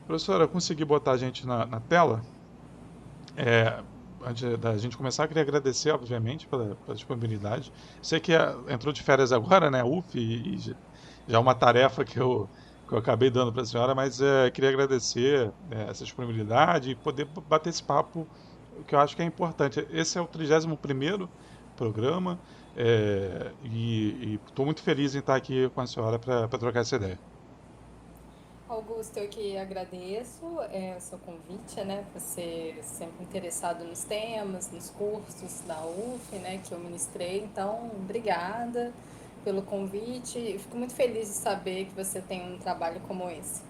Professora, eu consegui botar a gente na tela. É, Antes da gente começar, eu queria agradecer, obviamente, pela disponibilidade. Sei que entrou de férias agora, né, UF, e já é uma tarefa que eu acabei dando para a senhora, mas queria agradecer essa disponibilidade e poder bater esse papo, que eu acho que é importante. Esse é o 31º programa, e estou muito feliz em estar aqui com a senhora para trocar essa ideia. Augusto, eu que agradeço o seu convite, né, por ser sempre interessado nos temas, nos cursos da UF, né, que eu ministrei. Então, obrigada pelo convite. Eu fico muito feliz de saber que você tem um trabalho como esse.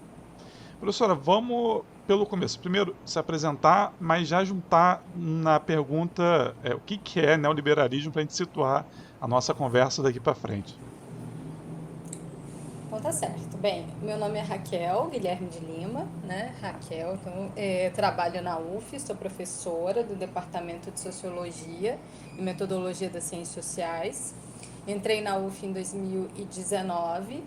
Professora, vamos pelo começo. Primeiro, se apresentar, mas já juntar na pergunta o que é neoliberalismo para a gente situar a nossa conversa daqui para frente. Então tá certo. Bem, meu nome é Raquel Guilherme de Lima, né? Raquel, então trabalho na UF, sou professora do Departamento de Sociologia e Metodologia das Ciências Sociais. Entrei na UF em 2019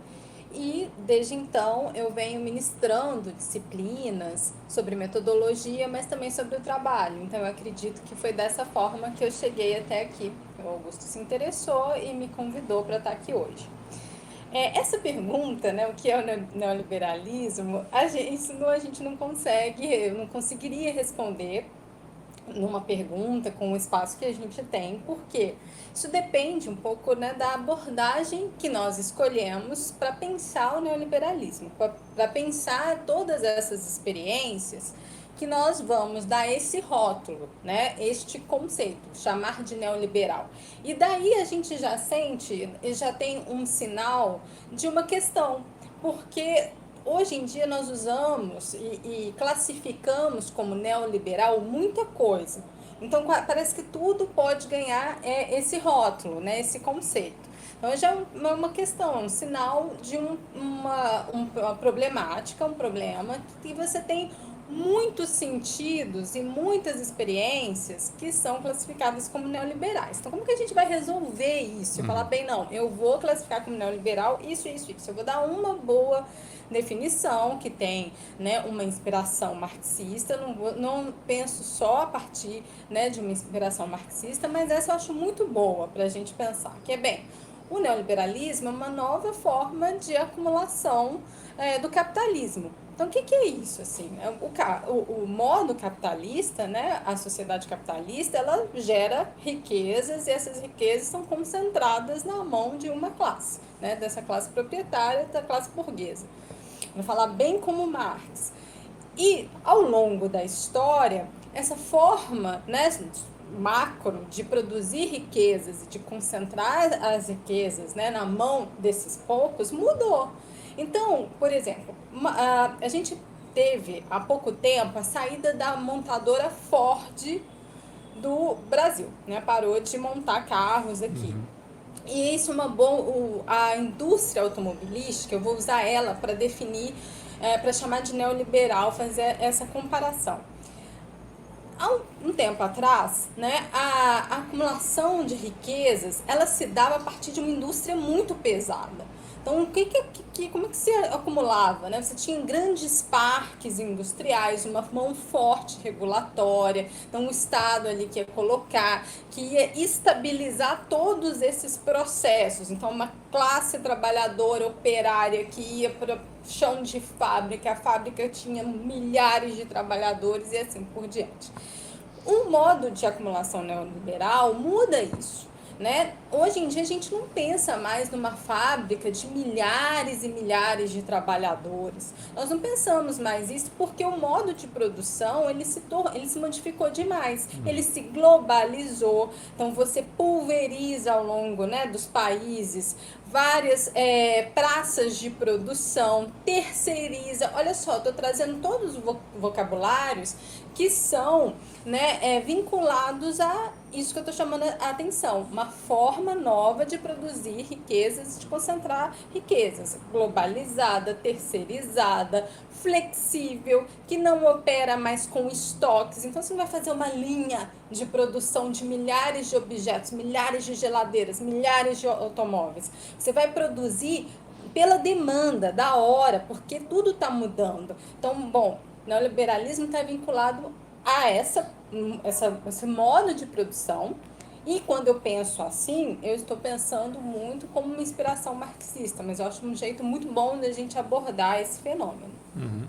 e desde então eu venho ministrando disciplinas sobre metodologia, mas também sobre o trabalho. Então eu acredito que foi dessa forma que eu cheguei até aqui. O Augusto se interessou e me convidou para estar aqui hoje. Essa pergunta, né, o que é o neoliberalismo, a gente não consegue, eu não conseguiria responder numa pergunta com o espaço que a gente tem, porque isso depende um pouco, né, da abordagem que nós escolhemos para pensar o neoliberalismo, para pensar todas essas experiências que nós vamos dar esse rótulo, né, este conceito, chamar de neoliberal. E daí a gente já sente, já tem um sinal de uma questão, porque hoje em dia nós usamos e classificamos como neoliberal muita coisa. Então parece que tudo pode ganhar esse rótulo, né, esse conceito. Então já é uma questão, um sinal de uma problemática, um problema que você tem muitos sentidos e muitas experiências que são classificadas como neoliberais. Então, como que a gente vai resolver isso? Falar, Uhum. bem, não, eu vou classificar como neoliberal isso, isso, isso. Eu vou dar uma boa definição que tem, né, uma inspiração marxista. Não penso só a partir, né, de uma inspiração marxista, mas essa eu acho muito boa para a gente pensar, que é bem, o neoliberalismo é uma nova forma de acumulação do capitalismo. Então, o que é isso? Assim, o modo capitalista, né, a sociedade capitalista, ela gera riquezas e essas riquezas são concentradas na mão de uma classe, né, dessa classe proprietária, da classe burguesa. Vou falar bem como Marx. E ao longo da história, essa forma, né, macro de produzir riquezas e de concentrar as riquezas, né, na mão desses poucos mudou. Então, por exemplo, a gente teve há pouco tempo a saída da montadora Ford do Brasil, né? Parou de montar carros aqui. Uhum. E isso é uma boa. A indústria automobilística, eu vou usar ela para definir, para chamar de neoliberal, fazer essa comparação. Há um tempo atrás, né, a acumulação de riquezas ela se dava a partir de uma indústria muito pesada. Então, como é que se acumulava? Né? Você tinha grandes parques industriais, uma mão forte regulatória, então o Estado ali que ia colocar, que ia estabilizar todos esses processos. Então, uma classe trabalhadora operária que ia para chão de fábrica, a fábrica tinha milhares de trabalhadores e assim por diante. O modo de acumulação neoliberal muda isso. Né? Hoje em dia a gente não pensa mais numa fábrica de milhares e milhares de trabalhadores. Nós não pensamos mais isso porque o modo de produção ele se modificou demais. Ele Uhum. se globalizou. Então você pulveriza ao longo, né, dos países várias praças de produção, terceiriza. Olha só, estou trazendo todos os vocabulários que são, né, vinculados a isso que eu estou chamando a atenção, uma forma nova de produzir riquezas, de concentrar riquezas, globalizada, terceirizada, flexível, que não opera mais com estoques. Então você não vai fazer uma linha de produção de milhares de objetos, milhares de geladeiras, milhares de automóveis. Você vai produzir pela demanda da hora, porque tudo está mudando. Então, bom, o neoliberalismo está vinculado a esse modo de produção. E quando eu penso assim, eu estou pensando muito como uma inspiração marxista, mas eu acho um jeito muito bom da gente abordar esse fenômeno. Uhum.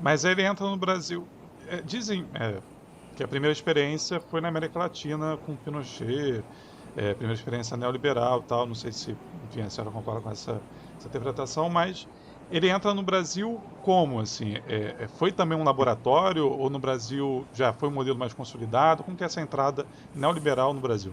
Mas ele entra no Brasil. Dizem que a primeira experiência foi na América Latina com Pinochet, primeira experiência neoliberal e tal. Não sei se, enfim, a senhora concorda com essa interpretação, mas ele entra no Brasil como, assim? Foi também um laboratório ou no Brasil já foi um modelo mais consolidado? Como que é essa entrada neoliberal no Brasil?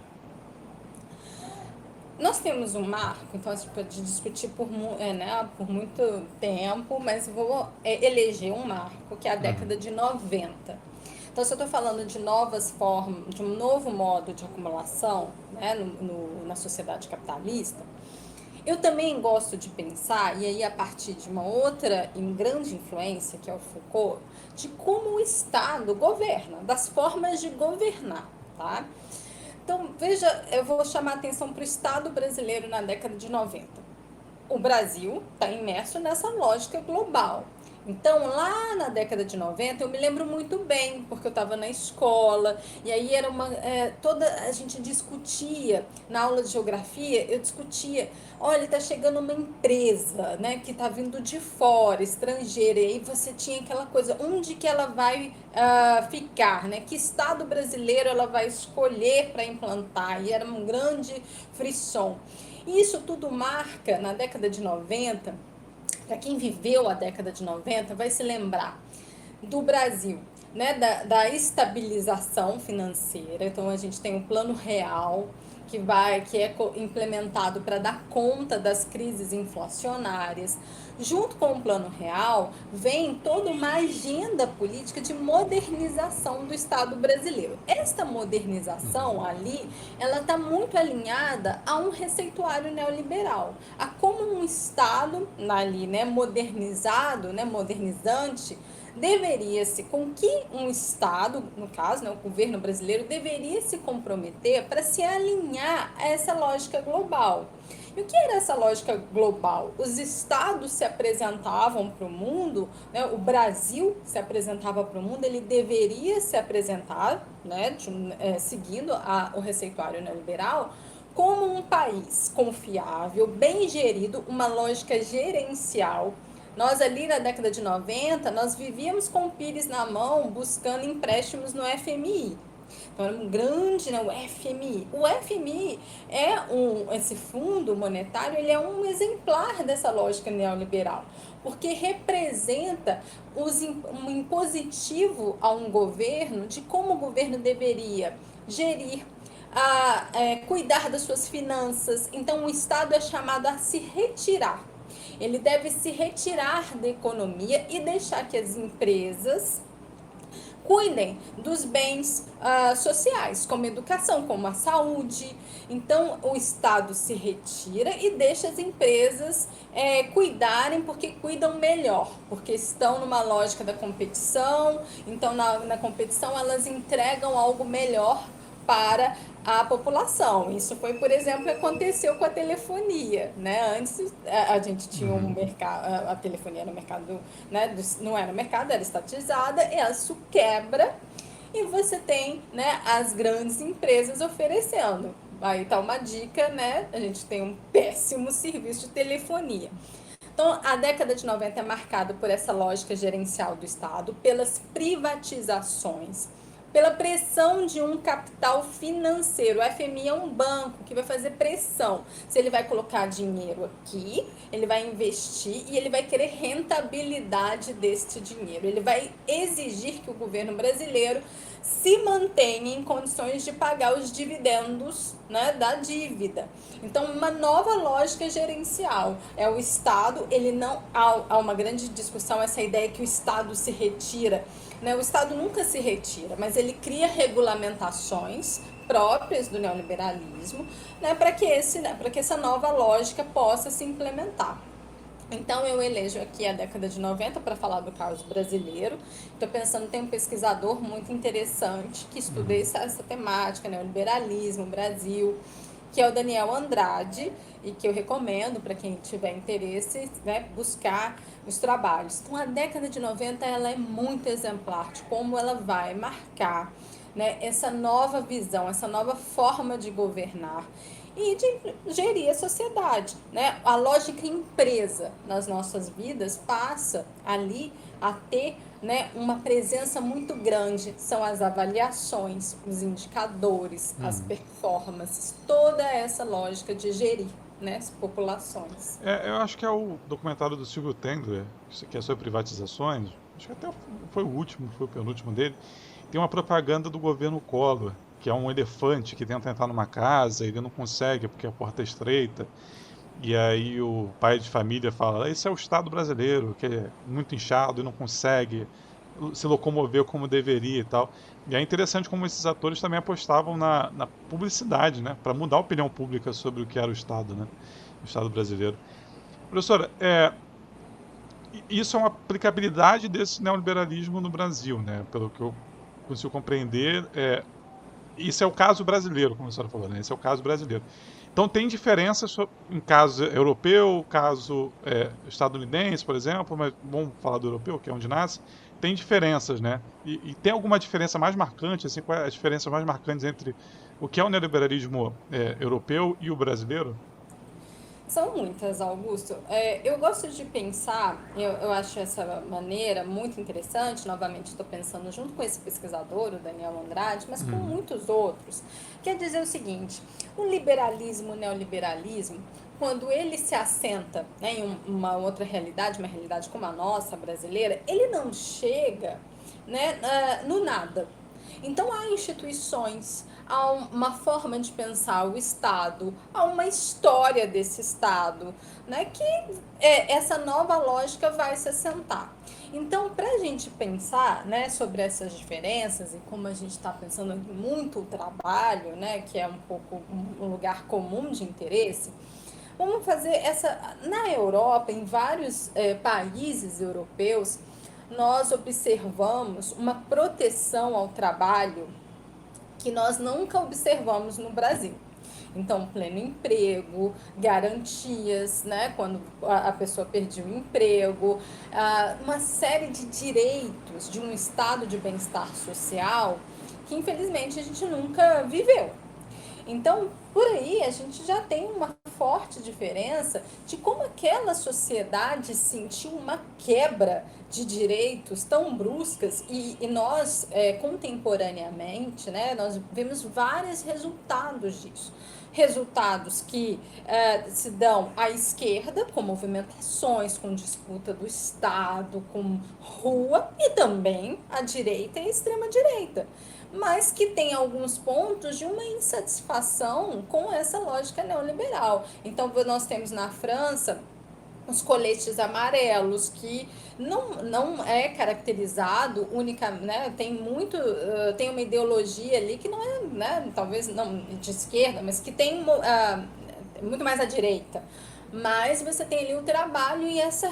Nós temos um marco, então a gente pode discutir por muito tempo, mas vou eleger um marco, que é a Uhum. década de 90. Então, se eu estou falando de novas formas, de um novo modo de acumulação, né, na sociedade capitalista, eu também gosto de pensar, e aí a partir de uma outra grande influência, que é o Foucault, de como o Estado governa, das formas de governar, tá? Então, veja, eu vou chamar a atenção para o Estado brasileiro na década de 90. O Brasil está imerso nessa lógica global. Então, lá na década de 90, eu me lembro muito bem, porque eu estava na escola, e aí era a gente discutia, na aula de geografia, eu discutia, olha, está chegando uma empresa, né, que está vindo de fora, estrangeira, e aí você tinha aquela coisa, onde que ela vai ficar, né, que estado brasileiro ela vai escolher para implantar, e era um grande frisson. E isso tudo marca, na década de 90, para quem viveu a década de 90, vai se lembrar do Brasil, né, da estabilização financeira. Então a gente tem um plano real que é implementado para dar conta das crises inflacionárias. Junto com o plano real, vem toda uma agenda política de modernização do Estado brasileiro. Esta modernização Uhum. ali, ela está muito alinhada a um receituário neoliberal, a como um Estado ali, né, modernizado, né, modernizante, com que um Estado, no caso, né, o governo brasileiro, deveria se comprometer para se alinhar a essa lógica global. E o que era essa lógica global? Os estados se apresentavam para o mundo, né, o Brasil se apresentava para o mundo, ele deveria se apresentar, né, seguindo o receituário neoliberal, como um país confiável, bem gerido, uma lógica gerencial. Nós ali na década de 90, nós vivíamos com o Pires na mão, buscando empréstimos no FMI. Então era um grande, né, o FMI. O FMI esse fundo monetário, ele é um exemplar dessa lógica neoliberal, porque representa um impositivo a um governo de como o governo deveria gerir, cuidar das suas finanças. Então o Estado é chamado a se retirar. Ele deve se retirar da economia e deixar que as empresas cuidem dos bens sociais, como educação, como a saúde. Então, o Estado se retira e deixa as empresas cuidarem, porque cuidam melhor, porque estão numa lógica da competição. Então, na competição, elas entregam algo melhor para a população. Isso foi, por exemplo, que aconteceu com a telefonia, né? Antes a gente tinha um Uhum. mercado, a telefonia no mercado, né? Não era mercado, era estatizada, e isso quebra e você tem, né, as grandes empresas oferecendo. Aí tá uma dica, né? A gente tem um péssimo serviço de telefonia. Então, a década de 90 é marcada por essa lógica gerencial do Estado, pelas privatizações, pela pressão de um capital financeiro. O FMI é um banco que vai fazer pressão. Se ele vai colocar dinheiro aqui, ele vai investir e ele vai querer rentabilidade deste dinheiro. Ele vai exigir que o governo brasileiro se mantenha em condições de pagar os dividendos, né, da dívida. Então, uma nova lógica gerencial. É o Estado, ele não. Há uma grande discussão, essa ideia que o Estado se retira. Né? O Estado nunca se retira, mas ele cria regulamentações próprias do neoliberalismo, né, para que essa nova lógica possa se implementar. Então, eu elejo aqui a década de 90 para falar do caso brasileiro. Estou pensando, tem um pesquisador muito interessante que estuda Uhum. essa temática, né, o liberalismo, o Brasil. que é o Daniel Andrade, e que eu recomendo para quem tiver interesse, né, buscar os trabalhos. Então, a década de 90 ela é muito exemplar de como ela vai marcar, né, essa nova visão, essa nova forma de governar e de gerir a sociedade, né? A lógica empresa nas nossas vidas passa ali a ter, né, uma presença muito grande. São as avaliações, os indicadores, as Uhum. performances, toda essa lógica de gerir, né, as populações. Eu acho que é o documentário do Silvio Tendler, que é sobre privatizações. Acho que até foi o último, foi o penúltimo dele. Tem uma propaganda do governo Collor, que é um elefante que tenta entrar numa casa, ele não consegue porque a porta é estreita. E aí o pai de família fala: esse é o Estado brasileiro, que é muito inchado e não consegue se locomover como deveria e tal. E é interessante como esses atores também apostavam na publicidade, né? Para mudar a opinião pública sobre o que era o Estado, né? O Estado brasileiro. Professora, isso é uma aplicabilidade desse neoliberalismo no Brasil, né? Pelo que eu consigo compreender, isso é o caso brasileiro, como a senhora falou, né? Esse é o caso brasileiro. Então tem diferenças em caso europeu, caso estadunidense, por exemplo, mas vamos falar do europeu, que é onde nasce. Tem diferenças, né? E tem alguma diferença mais marcante, assim, qual é a diferença mais marcante entre o que é o neoliberalismo europeu e o brasileiro? São muitas, Augusto. Eu gosto de pensar, eu acho essa maneira muito interessante, novamente estou pensando junto com esse pesquisador, o Daniel Andrade, mas com Uhum. muitos outros. Quer dizer o seguinte, o liberalismo, o neoliberalismo, quando ele se assenta, né, em uma outra realidade, uma realidade como a nossa, brasileira, ele não chega, né, no nada. Então há instituições, há uma forma de pensar o Estado, há uma história desse Estado, né, que essa nova lógica vai se assentar. Então, para a gente pensar, né, sobre essas diferenças e como a gente está pensando muito o trabalho, né, que é um pouco um lugar comum de interesse, vamos fazer essa. Na Europa, em vários países europeus, nós observamos uma proteção ao trabalho que nós nunca observamos no Brasil. Então, pleno emprego, garantias, né, quando a pessoa perdia o emprego, uma série de direitos de um estado de bem-estar social que, infelizmente, a gente nunca viveu. Então, por aí a gente já tem uma forte diferença de como aquela sociedade sentiu uma quebra de direitos tão bruscas e nós, contemporaneamente, né, nós vemos vários resultados disso. Resultados que se dão à esquerda, com movimentações, com disputa do Estado, com rua, e também à direita e à extrema-direita, mas que tem alguns pontos de uma insatisfação com essa lógica neoliberal. Então, nós temos na França os coletes amarelos, que não é caracterizado única, né? Tem muito, tem uma ideologia ali que não é, né? Talvez não de esquerda, mas que tem muito mais à direita. Mas você tem ali o trabalho e essa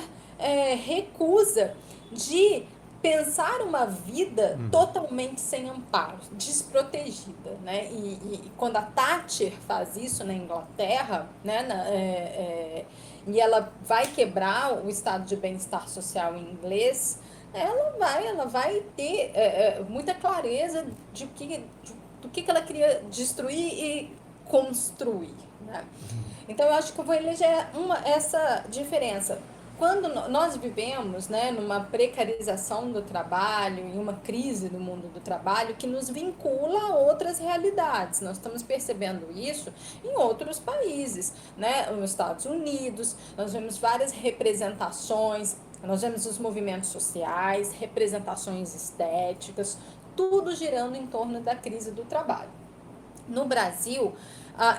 recusa de pensar uma vida Uhum. totalmente sem amparo, desprotegida, né? E quando a Thatcher faz isso na Inglaterra, né? E ela vai quebrar o estado de bem-estar social em inglês, ela vai ter muita clareza do que ela queria destruir e construir, né? Uhum. Então eu acho que eu vou eleger essa diferença. Quando nós vivemos, né, numa precarização do trabalho e uma crise do mundo do trabalho que nos vincula a outras realidades, nós estamos percebendo isso em outros países, né, nos Estados Unidos, nós vemos várias representações, nós vemos os movimentos sociais, representações estéticas, tudo girando em torno da crise do trabalho. No Brasil,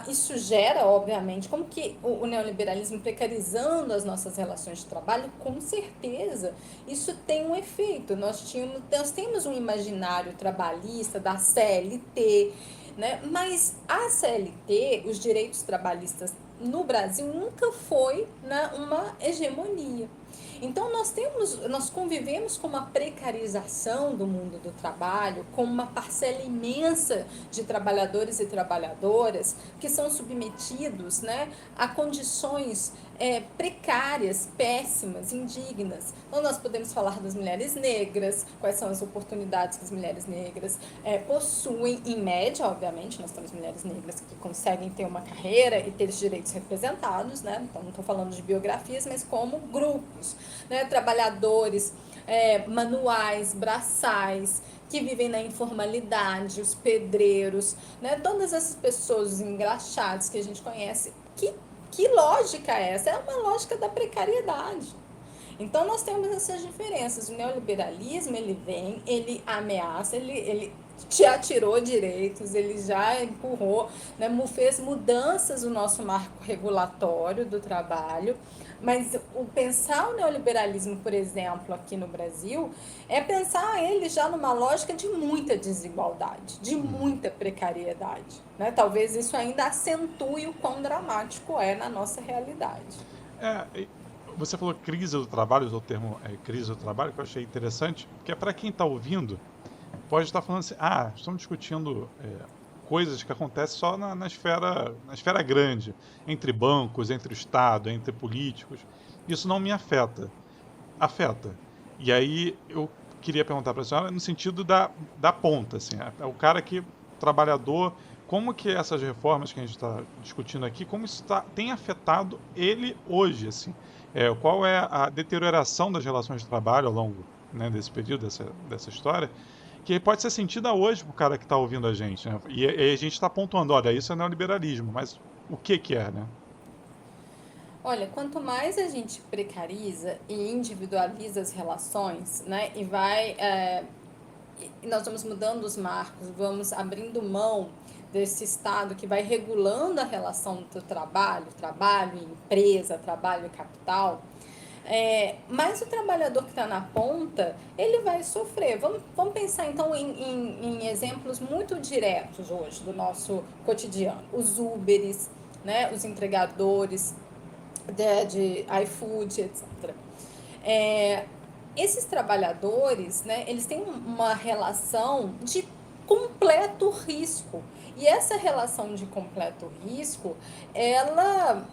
isso gera, obviamente, como que o neoliberalismo precarizando as nossas relações de trabalho, com certeza, isso tem um efeito. Nós temos um imaginário trabalhista da CLT, né? Mas a CLT, os direitos trabalhistas no Brasil nunca foi, uma hegemonia. Então nós convivemos com uma precarização do mundo do trabalho, com uma parcela imensa de trabalhadores e trabalhadoras que são submetidos, né, a condições precárias, péssimas, indignas. Então nós podemos falar das mulheres negras, quais são as oportunidades que as mulheres negras possuem, em média, obviamente, nós temos mulheres negras que conseguem ter uma carreira e ter os direitos representados, né? Então não estou falando de biografias, mas como grupos, né? Trabalhadores manuais, braçais, que vivem na informalidade, os pedreiros, né? Todas essas pessoas, os engraxados que a gente conhece, que lógica é essa? É uma lógica da precariedade. Então nós temos essas diferenças. O neoliberalismo, ele vem, ele ameaça, ele já tirou direitos, ele já empurrou, né, fez mudanças no nosso marco regulatório do trabalho, mas o pensar o neoliberalismo, por exemplo, aqui no Brasil, é pensar ele já numa lógica de muita desigualdade, de muita precariedade, né? Talvez isso ainda acentue o quão dramático é na nossa realidade. É, você falou crise do trabalho, usou o termo crise do trabalho, que eu achei interessante, porque para quem está ouvindo, pode estar falando assim, estamos discutindo coisas que acontecem só na esfera grande, entre bancos, entre o Estado, entre políticos. Isso não me afeta. Afeta. E aí eu queria perguntar para a senhora no sentido da ponta, assim, o cara que, trabalhador, como que essas reformas que a gente está discutindo aqui, como isso tem afetado ele hoje, assim? Qual é a deterioração das relações de trabalho ao longo, né, desse período, dessa história, que pode ser sentida hoje pro cara que está ouvindo a gente, né? E a gente está pontuando, olha, isso é neoliberalismo, mas o que é, né? Olha, quanto mais a gente precariza e individualiza as relações, né, e nós vamos mudando os marcos, vamos abrindo mão desse Estado que vai regulando a relação do trabalho, trabalho e empresa, trabalho e capital, mas o trabalhador que está na ponta, ele vai sofrer. Vamos pensar então em exemplos muito diretos hoje do nosso cotidiano. Os Uberes, né, os entregadores de iFood, etc. É, Esses trabalhadores, né, eles têm uma relação de completo risco. E essa relação de completo risco, ela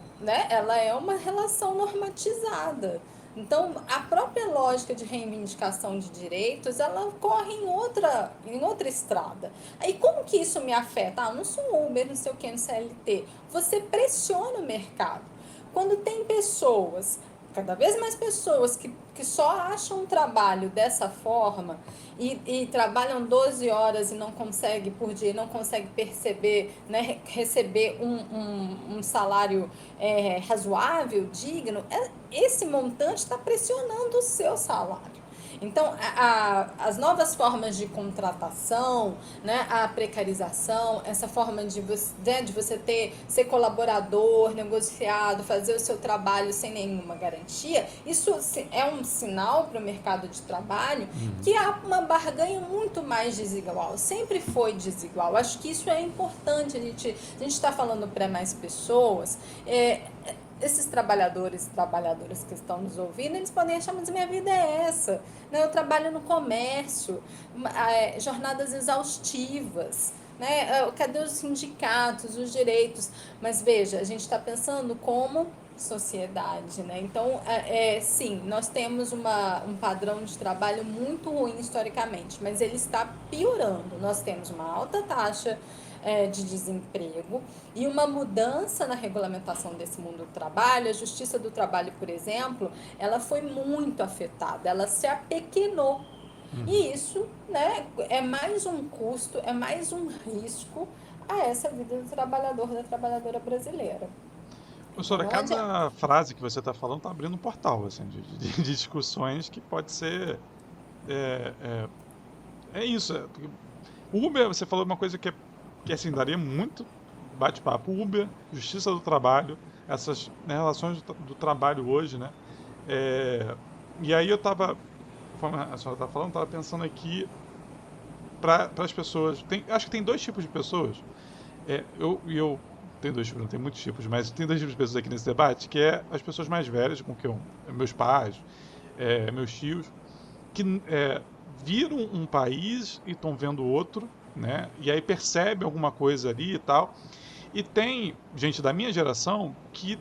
é uma relação normatizada. Então, a própria lógica de reivindicação de direitos, ela ocorre em outra estrada. Aí, como que isso me afeta? Eu não sou Uber, não sei o que, no CLT. Você pressiona o mercado. Quando tem pessoas, cada vez mais pessoas que só acham um trabalho dessa forma e trabalham 12 horas e não conseguem por dia, não conseguem perceber, né, receber um salário razoável, digno, esse montante está pressionando o seu salário. Então, as novas formas de contratação, né, a precarização, essa forma de você ser colaborador, negociado, fazer o seu trabalho sem nenhuma garantia, isso é um sinal para o mercado de trabalho que há uma barganha muito mais desigual. Sempre foi desigual. Acho que isso é importante. A gente está falando para mais pessoas. Esses trabalhadores e trabalhadoras que estão nos ouvindo, eles podem achar, mas minha vida é essa, né? Eu trabalho no comércio, jornadas exaustivas, né? Cadê os sindicatos, os direitos? Mas veja, a gente está pensando como sociedade, né? Então, sim, nós temos um padrão de trabalho muito ruim historicamente, mas ele está piorando. Nós temos uma alta taxa de desemprego e uma mudança na regulamentação desse mundo do trabalho. A Justiça do Trabalho, por exemplo, ela foi muito afetada, ela se apequenou. E isso, né, é mais um custo, é mais um risco a essa vida do trabalhador, da trabalhadora brasileira. Então Professora, não adianta. cada frase que você está falando está abrindo um portal, assim, de discussões que pode ser... É, isso. Porque Uber, você falou uma coisa que assim, daria muito bate-papo. Uber, Justiça do Trabalho, essas, né, relações do trabalho hoje, né? E aí eu estava, conforme a senhora está falando, estava pensando aqui para as pessoas. Acho que tem dois tipos de pessoas. Eu tem dois tipos, não tem muitos tipos, mas tem dois tipos de pessoas aqui nesse debate, que é as pessoas mais velhas, com que meus pais, meus tios, que viram um país e estão vendo outro, né? E aí percebe alguma coisa ali e tal. E tem gente da minha geração que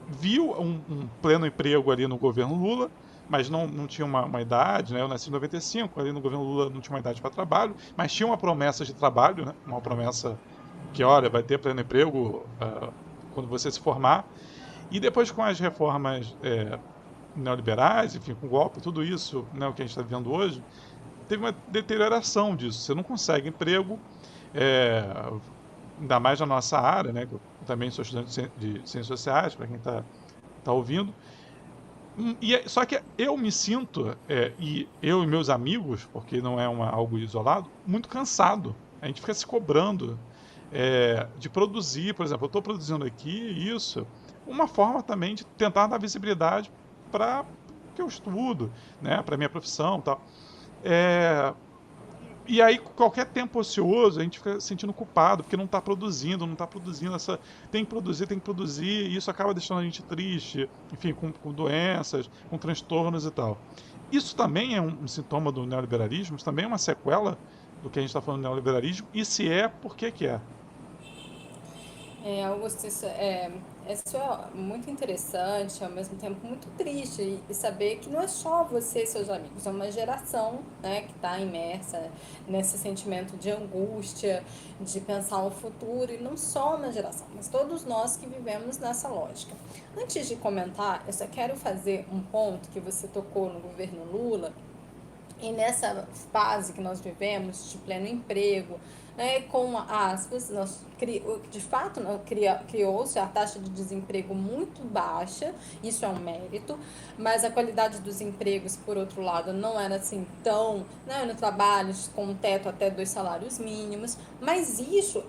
viu um pleno emprego ali no governo Lula, mas não tinha uma idade, né? Eu nasci em 95, ali no governo Lula não tinha uma idade para trabalho, mas tinha uma promessa de trabalho, né? Uma promessa que, olha, vai ter pleno emprego quando você se formar. E depois com as reformas neoliberais, enfim, com o golpe, tudo isso, né, o que a gente está vivendo hoje, teve uma deterioração disso. Você não consegue emprego, é, ainda mais na nossa área, né? Eu também sou estudante de ciências sociais, para quem está ouvindo. Só que eu me sinto, e eu e meus amigos, porque não é algo isolado, muito cansado. A gente fica se cobrando de produzir, por exemplo, eu estou produzindo aqui isso, uma forma também de tentar dar visibilidade para o que eu estudo, né, para a minha profissão e tal. E aí, qualquer tempo ocioso, a gente fica se sentindo culpado, porque não está produzindo, tem que produzir, e isso acaba deixando a gente triste, enfim, com doenças, com transtornos e tal. Isso também é um sintoma do neoliberalismo, isso também é uma sequela do que a gente está falando do neoliberalismo, e se é, por que que é? Augusto, isso é muito interessante, ao mesmo tempo muito triste, e saber que não é só você e seus amigos, é uma geração, né, que está imersa nesse sentimento de angústia, de pensar o futuro, e não só uma geração, mas todos nós que vivemos nessa lógica. Antes de comentar, eu só quero fazer um ponto que você tocou no governo Lula, e nessa fase que nós vivemos de pleno emprego, né, com aspas, de fato criou-se a taxa de desemprego muito baixa, isso é um mérito, mas a qualidade dos empregos, por outro lado, não era assim tão, né, no trabalho com teto até 2 salários mínimos, mas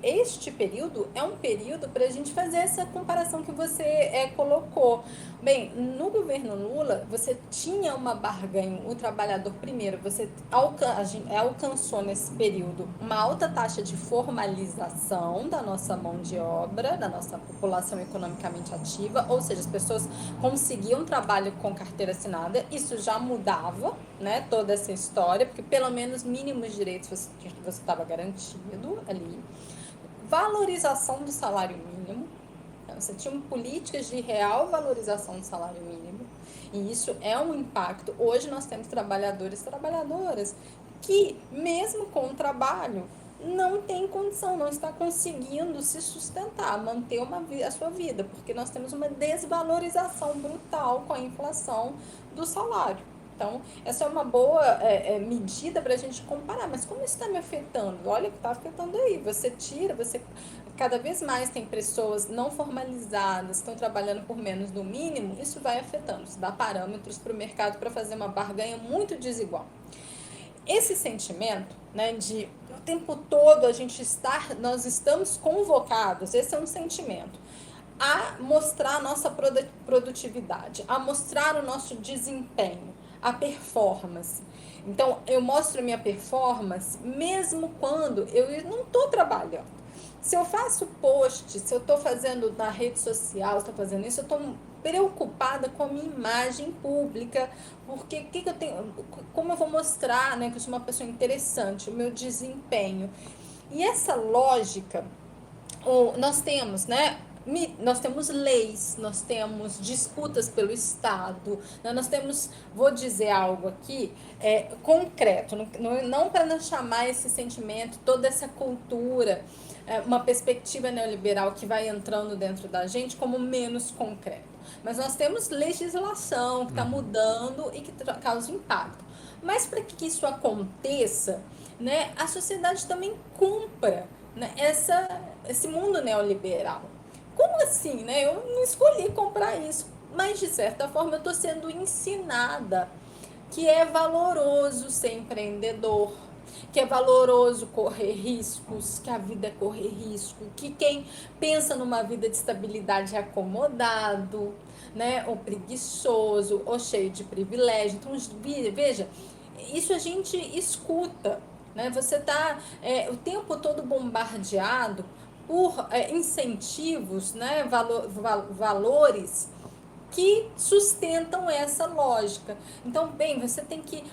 este período é um período para a gente fazer essa comparação que você colocou. Bem, no governo Lula, você tinha uma barganha, o trabalhador primeiro, você alcançou nesse período uma alta taxa de formalização da nossa mão de obra, da nossa população economicamente ativa, ou seja, as pessoas conseguiam trabalho com carteira assinada, isso já mudava, né, toda essa história, porque pelo menos mínimos direitos você estava garantido ali. Valorização do salário mínimo, você tinha políticas de real valorização do salário mínimo, e isso é um impacto. Hoje nós temos trabalhadores e trabalhadoras que, mesmo com o trabalho, não tem condição, não está conseguindo se sustentar, manter a sua vida, porque nós temos uma desvalorização brutal com a inflação do salário. Então, essa é uma boa medida para a gente comparar. Mas como isso está me afetando? Olha o que está afetando aí. Cada vez mais tem pessoas não formalizadas, estão trabalhando por menos do mínimo, isso vai afetando. Isso dá parâmetros para o mercado para fazer uma barganha muito desigual. Esse sentimento, né, de o tempo todo nós estamos convocados, esse é um sentimento, a mostrar a nossa produtividade, a mostrar o nosso desempenho, a performance. Então, eu mostro a minha performance mesmo quando eu não estou trabalhando. Se eu faço post, se eu estou fazendo na rede social, estou fazendo isso, eu estou preocupada com a minha imagem pública, porque que eu tenho, como eu vou mostrar, né, que eu sou uma pessoa interessante, o meu desempenho. E essa lógica, nós temos, né? Nós temos leis, nós temos disputas pelo Estado, né? Nós temos, vou dizer algo aqui, concreto, não para não chamar esse sentimento, toda essa cultura, uma perspectiva neoliberal que vai entrando dentro da gente como menos concreto. Mas nós temos legislação que está mudando e que causa impacto. Mas para que isso aconteça, né, a sociedade também cumpra, né, esse mundo neoliberal. Como assim, né? Eu não escolhi comprar isso, mas de certa forma eu estou sendo ensinada que é valoroso ser empreendedor, que é valoroso correr riscos, que a vida é correr risco, que quem pensa numa vida de estabilidade é acomodado, né, ou preguiçoso, ou cheio de privilégio. Então, veja, isso a gente escuta, né? Você está o tempo todo bombardeado por incentivos, né, valores que sustentam essa lógica. Então, bem, você tem que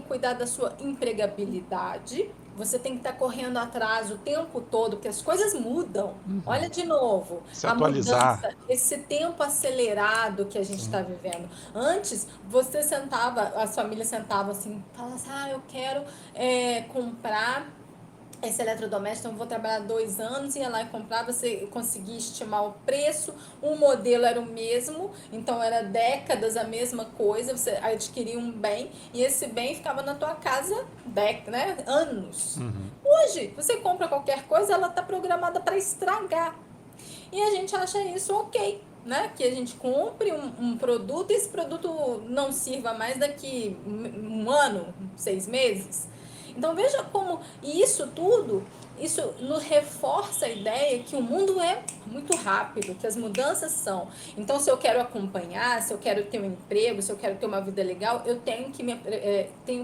cuidar da sua empregabilidade, você tem que estar correndo atrás o tempo todo, porque as coisas mudam. Uhum. Olha de novo, Se a atualizar. mudança, esse tempo acelerado que a gente Sim. está vivendo. Antes, você sentava, as famílias sentavam assim, falavam assim, eu quero comprar esse eletrodoméstico, então eu vou trabalhar 2 anos, ia lá e comprava, você conseguia estimar o preço, o modelo era o mesmo, então era décadas a mesma coisa, você adquiria um bem, e esse bem ficava na tua casa né, anos. Uhum. Hoje, você compra qualquer coisa, ela está programada para estragar. E a gente acha isso ok, né? Que a gente compre um produto e esse produto não sirva mais daqui um ano, 6 meses. Então veja como isso tudo, isso nos reforça a ideia que o mundo é muito rápido, que as mudanças são. Então se eu quero acompanhar, se eu quero ter um emprego, se eu quero ter uma vida legal, eu tenho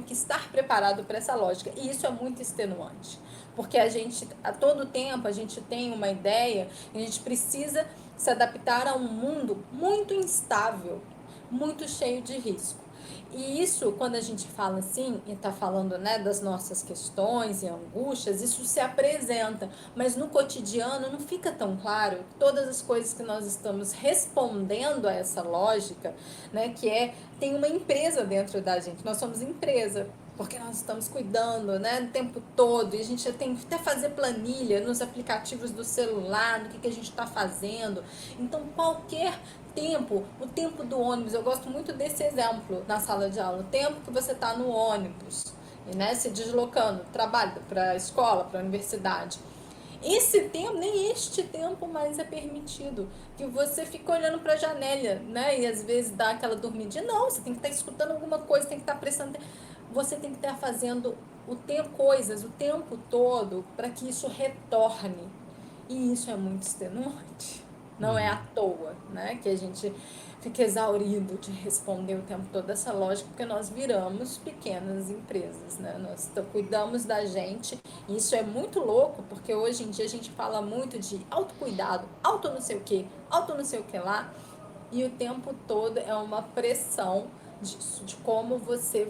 que estar preparado para essa lógica. E isso é muito extenuante. Porque a gente, a todo tempo, a gente tem uma ideia, a gente precisa se adaptar a um mundo muito instável, muito cheio de risco. E isso, quando a gente fala assim, e está falando, né, das nossas questões e angústias, isso se apresenta, mas no cotidiano não fica tão claro todas as coisas que nós estamos respondendo a essa lógica, né, tem uma empresa dentro da gente, nós somos empresa, porque nós estamos cuidando, né, o tempo todo, e a gente tem que até fazer planilha nos aplicativos do celular, no que a gente está fazendo. Então, qualquer tempo, o tempo do ônibus, eu gosto muito desse exemplo na sala de aula, o tempo que você está no ônibus, e, né, se deslocando, trabalho, para a escola, para a universidade. Esse tempo, nem este tempo mais é permitido. Que você fica olhando para a janela, né? E às vezes dá aquela dormidinha. Não, você tem que estar escutando alguma coisa, tem que estar prestando. Você tem que estar fazendo coisas o tempo todo para que isso retorne. E isso é muito extenuante. Não é à Uhum. toa, né? Que a gente fica exaurido de responder o tempo todo essa lógica, porque nós viramos pequenas empresas, né? Nós cuidamos da gente. E isso é muito louco, porque hoje em dia a gente fala muito de autocuidado, auto não sei o que, auto não sei o que lá, e o tempo todo é uma pressão disso, de como você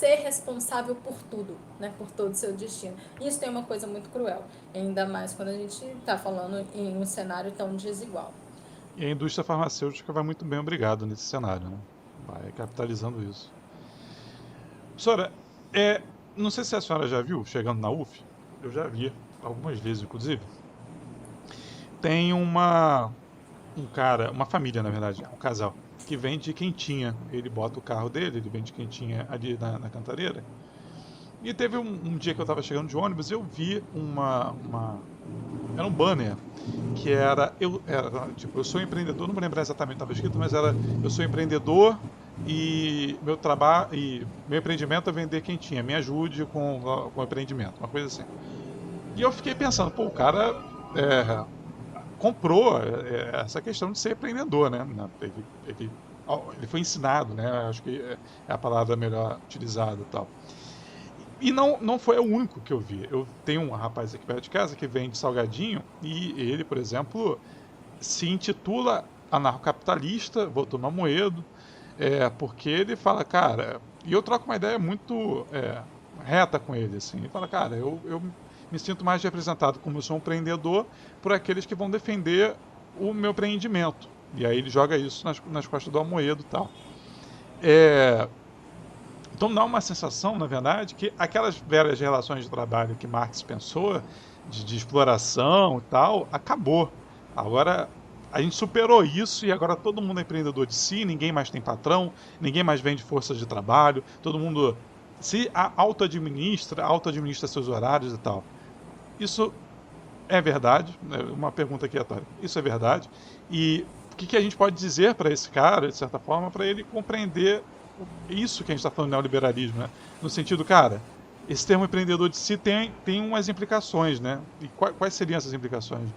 é responsável por tudo, né, por todo o seu destino. Isso tem uma coisa muito cruel, ainda mais quando a gente está falando em um cenário tão desigual. E a indústria farmacêutica vai muito bem, obrigado, nesse cenário, né? Vai capitalizando isso. Senhora, não sei se a senhora já viu, chegando na UF, eu já vi, algumas vezes, inclusive, tem um cara, uma família, na verdade, um casal, que vende quentinha. Ele bota o carro dele, ele vende quentinha ali na cantareira. E teve um dia que eu estava chegando de ônibus, eu vi era um banner que tipo, eu sou empreendedor, não vou lembrar exatamente o que estava escrito, mas era, eu sou empreendedor e meu trabalho e meu empreendimento é vender quentinha, me ajude com o empreendimento, uma coisa assim. E eu fiquei pensando, pô, o cara comprou essa questão de ser empreendedor, né? Ele foi ensinado, né? Acho que é a palavra melhor utilizada e tal. E não foi o único que eu vi. Eu tenho um rapaz aqui perto de casa que vende salgadinho e ele, por exemplo, se intitula anarcocapitalista, votou no Amoedo, porque ele fala, cara, e eu troco uma ideia muito reta com ele, assim, ele fala, cara, eu me sinto mais representado como eu sou um empreendedor por aqueles que vão defender o meu empreendimento. E aí ele joga isso nas costas do Amoedo e tal. É, então dá uma sensação, na verdade, que aquelas velhas relações de trabalho que Marx pensou, de exploração e tal, acabou. Agora a gente superou isso e agora todo mundo é empreendedor de si, ninguém mais tem patrão, ninguém mais vende força de trabalho, todo mundo se auto-administra seus horários e tal. Isso é verdade? Uma pergunta aqui, retórica. Isso é verdade? E o que a gente pode dizer para esse cara, de certa forma, para ele compreender isso que a gente está falando de neoliberalismo, né? No sentido, cara, esse termo empreendedor de si tem umas implicações, né? E quais seriam essas implicações?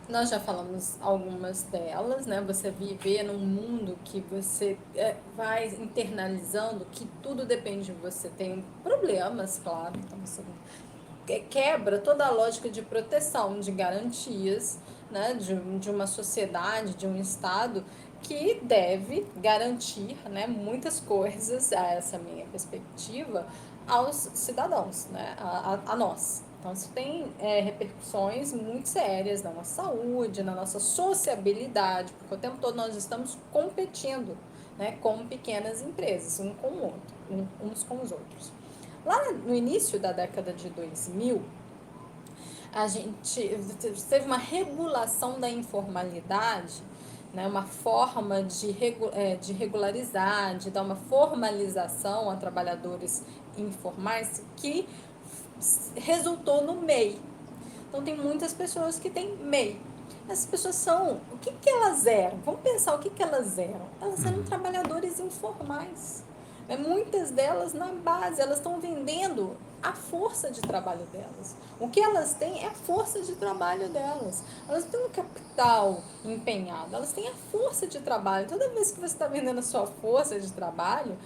Nós já falamos algumas delas, né? Você viver num mundo que você vai internalizando que tudo depende de você. Tem problemas, claro, então você quebra toda a lógica de proteção, de garantias, né, de uma sociedade, de um Estado que deve garantir, né, muitas coisas, a essa minha perspectiva, aos cidadãos, né, a nós. Então, isso tem repercussões muito sérias na nossa saúde, na nossa sociabilidade, porque o tempo todo nós estamos competindo, né, com pequenas empresas, um com o outro, uns com os outros. Lá no início da década de 2000, a gente teve uma regulação da informalidade, né, uma forma de regularizar, de dar uma formalização a trabalhadores informais que resultou no MEI. Então, tem muitas pessoas que têm MEI. Essas pessoas são... O que, que elas eram? Vamos pensar o que, que elas eram. Elas eram Uhum. trabalhadores informais. Muitas delas na base, elas estão vendendo a força de trabalho delas. O que elas têm é a força de trabalho delas. Elas não têm um capital empenhado, elas têm a força de trabalho. Toda vez que você está vendendo a sua força de trabalho,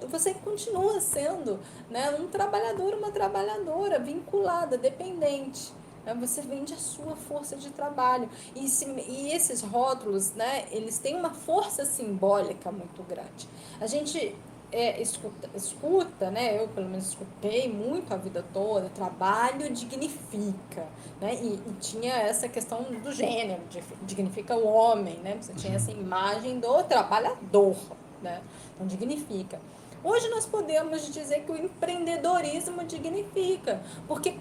você continua sendo, né, um trabalhador, uma trabalhadora vinculada, dependente. Você vende a sua força de trabalho. E esses rótulos, né, eles têm uma força simbólica muito grande. A gente escuta, né, eu pelo menos escutei muito a vida toda, trabalho dignifica, né, e tinha essa questão do gênero, dignifica o homem, né, você tinha essa imagem do trabalhador, né, então dignifica. Hoje nós podemos dizer que o empreendedorismo dignifica, porque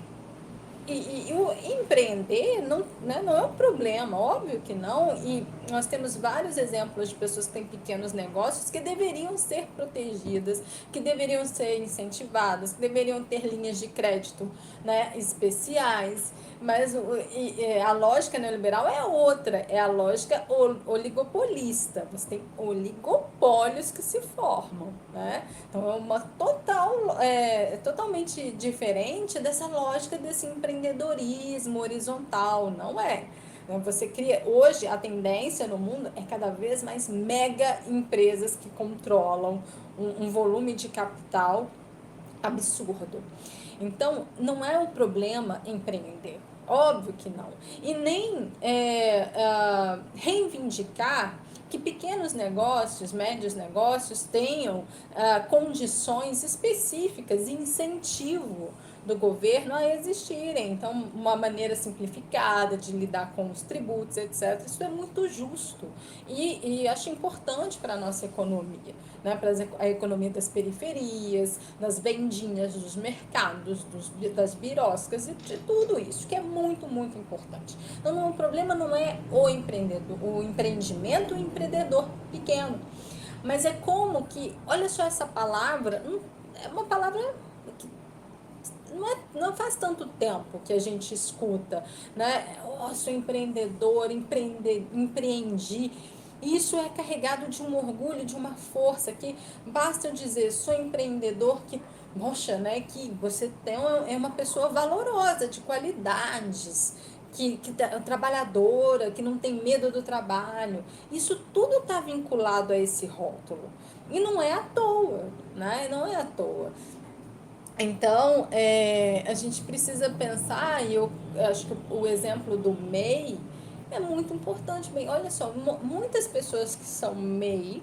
e o empreender não, né, não é um problema, óbvio que não. E nós temos vários exemplos de pessoas que têm pequenos negócios que deveriam ser protegidas, que deveriam ser incentivadas, que deveriam ter linhas de crédito, né, especiais. Mas a lógica neoliberal é outra, é a lógica oligopolista. Você tem oligopólios que se formam, né? Então é uma totalmente diferente dessa lógica desse empreendedorismo horizontal, não é? Você cria hoje a tendência no mundo é cada vez mais mega empresas que controlam um volume de capital absurdo. Então, não é um problema empreender. Óbvio que não. E nem reivindicar que pequenos negócios, médios negócios tenham condições específicas e incentivo do governo a existirem. Então, uma maneira simplificada de lidar com os tributos, etc. Isso é muito justo e acho importante para a nossa economia, né? Para a economia das periferias, das vendinhas, dos mercados, das biroscas e de tudo isso, que é muito, muito importante. Então, o problema não é o empreendedor, o empreendimento, o empreendedor pequeno, mas é como que, olha só essa palavra, é uma palavra que não faz tanto tempo que a gente escuta, né? Oh, sou empreendedor, empreendi. Isso é carregado de um orgulho, de uma força que basta eu dizer, sou empreendedor, que, poxa, né? Que você é uma pessoa valorosa, de qualidades, que trabalhadora, que não tem medo do trabalho. Isso tudo está vinculado a esse rótulo. E não é à toa, né? Não é à toa. Então, a gente precisa pensar, e eu acho que o exemplo do MEI é muito importante. Bem, olha só, muitas pessoas que são MEI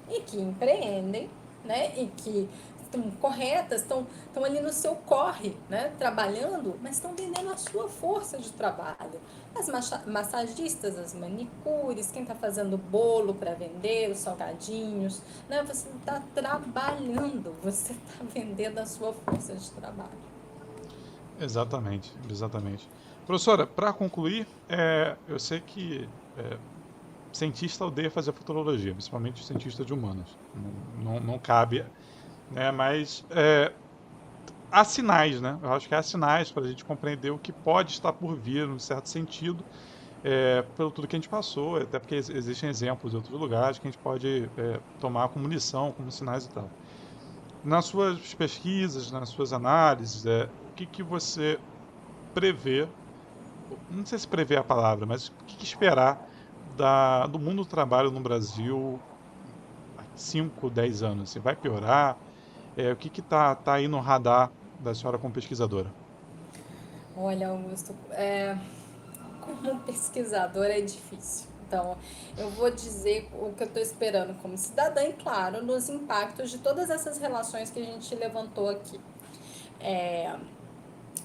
e que empreendem, né, e que estão corretas, estão ali no seu corre, né, trabalhando, mas estão vendendo a sua força de trabalho. As massagistas, as manicures, quem está fazendo bolo para vender, os salgadinhos, né, você está trabalhando, você está vendendo a sua força de trabalho. Exatamente, exatamente. Professora, para concluir, eu sei que cientista odeia fazer futurologia, principalmente cientista de humanas. Não cabe, né? Mas há sinais, né? Eu acho que há sinais para a gente compreender o que pode estar por vir, num certo sentido, pelo tudo que a gente passou, até porque existem exemplos de outros lugares que a gente pode tomar como lição, como sinais e tal. Nas suas pesquisas, nas suas análises, o que você prevê, não sei se prevê a palavra, mas o que esperar do mundo do trabalho no Brasil há 5, 10 anos? Assim, vai piorar? O que está aí no radar da senhora como pesquisadora? Olha, Augusto, como pesquisador é difícil. Então, eu vou dizer o que eu estou esperando como cidadã e, claro, nos impactos de todas essas relações que a gente levantou aqui. É,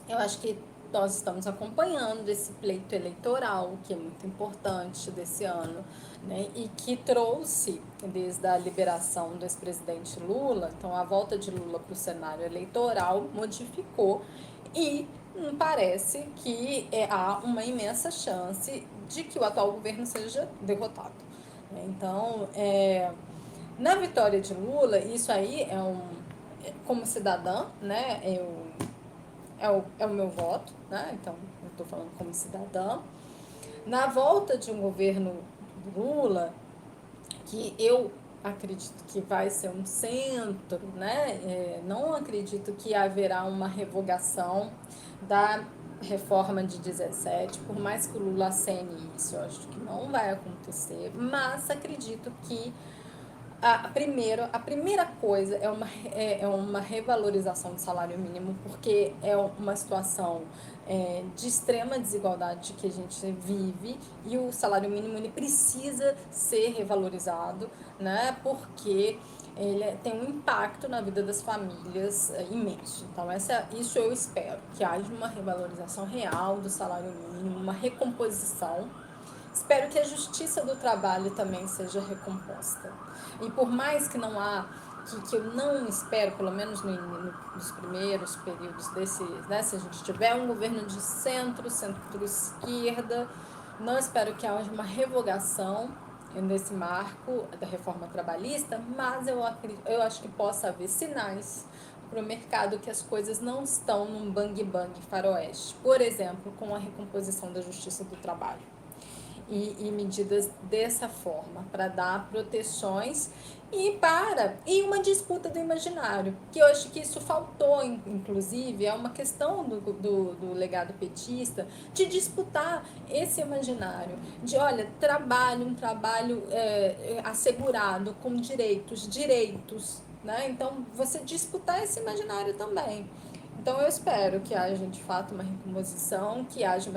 eu acho que nós estamos acompanhando esse pleito eleitoral, que é muito importante desse ano, né? E que trouxe, desde a liberação do ex-presidente Lula, então a volta de Lula para o cenário eleitoral modificou e parece que há uma imensa chance de que o atual governo seja derrotado. Então, na vitória de Lula, isso aí como cidadã, né, é o meu voto, né? Então, eu estou falando como cidadã. Na volta de um governo Lula, que eu acredito que vai ser um centro, né? Não acredito que haverá uma revogação da reforma de 17, por mais que o Lula acene isso, eu acho que não vai acontecer, mas acredito que a primeira coisa é uma revalorização do salário mínimo, porque é uma situação de extrema desigualdade que a gente vive e o salário mínimo ele precisa ser revalorizado, né? Porque ele tem um impacto na vida das famílias imenso. Então, isso eu espero, que haja uma revalorização real do salário mínimo, uma recomposição. Espero que a justiça do trabalho também seja recomposta. E por mais que não há, que eu não espero, pelo menos nos primeiros períodos né, se a gente tiver um governo de centro-esquerda, não espero que haja uma revogação nesse marco da reforma trabalhista, mas eu acho que possa haver sinais para o mercado que as coisas não estão num bang-bang faroeste. Por exemplo, com a recomposição da justiça do trabalho e medidas dessa forma, para dar proteções e uma disputa do imaginário, que eu acho que isso faltou, inclusive, é uma questão do legado petista, de disputar esse imaginário, de, olha, um trabalho assegurado, com direitos, né? Então, você disputar esse imaginário também. Então, eu espero que haja, de fato, uma recomposição, que haja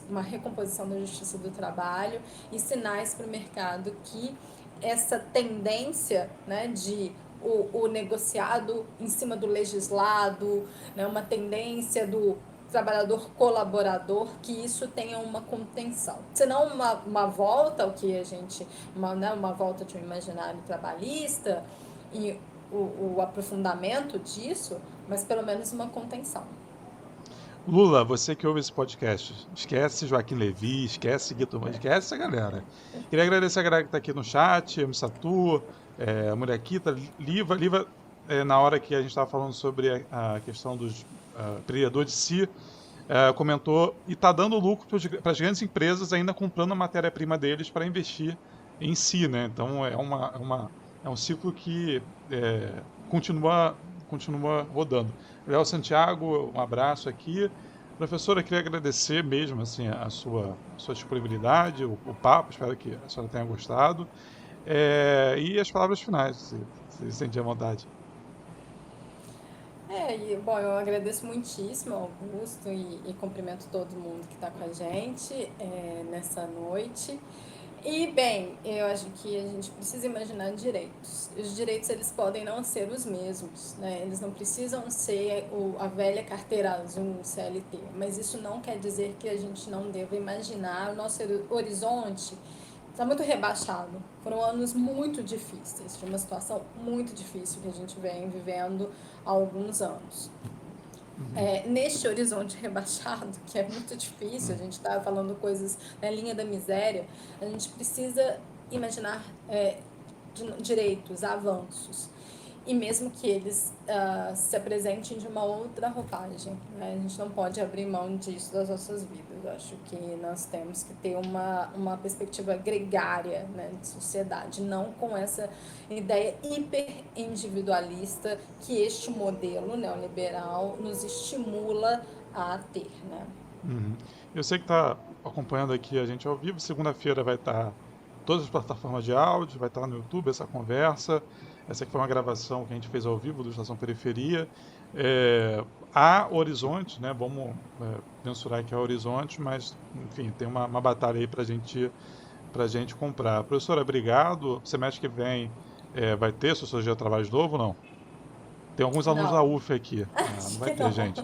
uma recomposição da justiça do trabalho e sinais para o mercado que essa tendência, né, de o negociado em cima do legislado, né, uma tendência do trabalhador colaborador, que isso tenha uma contenção. Senão uma volta ao que a gente, uma volta de um imaginário trabalhista e o aprofundamento disso, mas pelo menos uma contenção. Lula, você que ouve esse podcast, esquece Joaquim Levy, esquece Guito, esquece essa galera. Queria agradecer a galera que está aqui no chat, Missatu, Muriakita, Liva, na hora que a gente estava falando sobre a questão dos empreendedores de si, comentou e está dando lucro para as grandes empresas ainda comprando a matéria-prima deles para investir em si, né? Então é um ciclo que continua rodando. Léo Santiago, um abraço aqui. Professora, queria agradecer mesmo assim, a sua disponibilidade, o papo, espero que a senhora tenha gostado. E as palavras finais, se sentir à vontade. Bom, eu agradeço muitíssimo ao Augusto e cumprimento todo mundo que está com a gente nessa noite. E, bem, eu acho que a gente precisa imaginar direitos. Os direitos, eles podem não ser os mesmos, né? Eles não precisam ser a velha carteira azul, CLT, mas isso não quer dizer que a gente não deva imaginar o nosso horizonte está muito rebaixado. Foram anos muito difíceis, de uma situação muito difícil que a gente vem vivendo há alguns anos. Neste horizonte rebaixado, que é muito difícil, a gente está falando coisas na linha da miséria, a gente precisa imaginar direitos, avanços. E mesmo que eles se apresentem de uma outra roupagem, né? A gente não pode abrir mão disso das nossas vidas. Eu acho que nós temos que ter uma perspectiva gregária, né, de sociedade, não com essa ideia hiper individualista que este modelo neoliberal nos estimula a ter, né? Eu sei que está acompanhando aqui a gente ao vivo. Segunda-feira vai estar todas as plataformas de áudio, vai estar no YouTube essa conversa. Essa aqui foi uma gravação que a gente fez ao vivo do Estação Periferia. Há horizonte, né? Vamos mensurar que há horizonte, mas, enfim, tem uma batalha aí para gente comprar. Professora, obrigado. Semestre que vem vai ter Sociologia do Trabalho de novo ou não? Tem alguns alunos da Não, UF aqui. Ah, não acho vai que ter, não. gente. A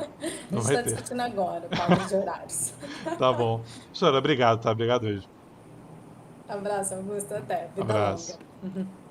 Não gente vai está ter. discutindo agora, pauta de horários. Tá bom. Professora, obrigado, tá? Obrigado mesmo. Abraço, Augusto, até. Vida Abraço. longa.